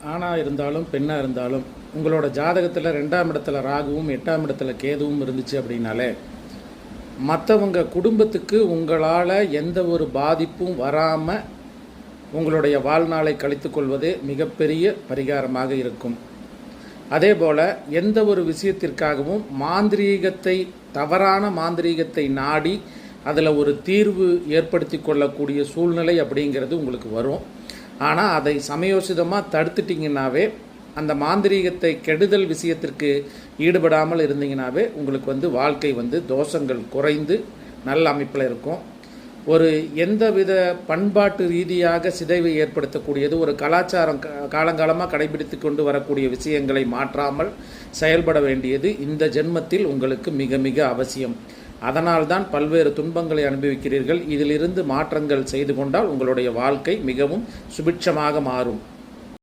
ஆணாக இருந்தாலும் பெண்ணாக இருந்தாலும் உங்களோட ஜாதகத்தில் 2ஆம் இடத்துல ராகுவும் 8ஆம் இடத்துல கேதுவும் இருந்துச்சு அப்படின்னாலே மற்றவங்க குடும்பத்துக்கு உங்களால் எந்த ஒரு பாதிப்பும் வராமல் உங்களுடைய வாழ்நாளை கழித்து கொள்வதே மிகப்பெரிய பரிகாரமாக இருக்கும். அதே போல் எந்த ஒரு விஷயத்திற்காகவும் தவறான மாந்திரீகத்தை நாடி அதில் ஒரு தீர்வு ஏற்படுத்தி கொள்ளக்கூடிய சூழ்நிலை அப்படிங்கிறது உங்களுக்கு வரும். ஆனால் அதை சமயோசிதமாக தடுத்துட்டிங்கன்னாவே, அந்த மாந்திரீகத்தை கெடுதல் விஷயத்திற்கு ஈடுபடாமல் இருந்தீங்கன்னாவே உங்களுக்கு வாழ்க்கை தோஷங்கள் குறைந்து நல்ல அமைப்பில் இருக்கும். ஒரு எந்தவித பண்பாட்டு ரீதியாக சிதைவை ஏற்படுத்தக்கூடியது, ஒரு கலாச்சாரம் காலங்காலமாக கடைபிடித்து கொண்டு வரக்கூடிய விஷயங்களை மாற்றாமல் செயல்பட வேண்டியது இந்த ஜென்மத்தில் உங்களுக்கு மிக மிக அவசியம். அதனால்தான் பல்வேறு துன்பங்களை அனுபவிக்கிறீர்கள். இதிலிருந்து மாற்றங்கள் செய்து கொண்டால் உங்களுடைய வாழ்க்கை மிகவும் சுபிட்சமாக மாறும்.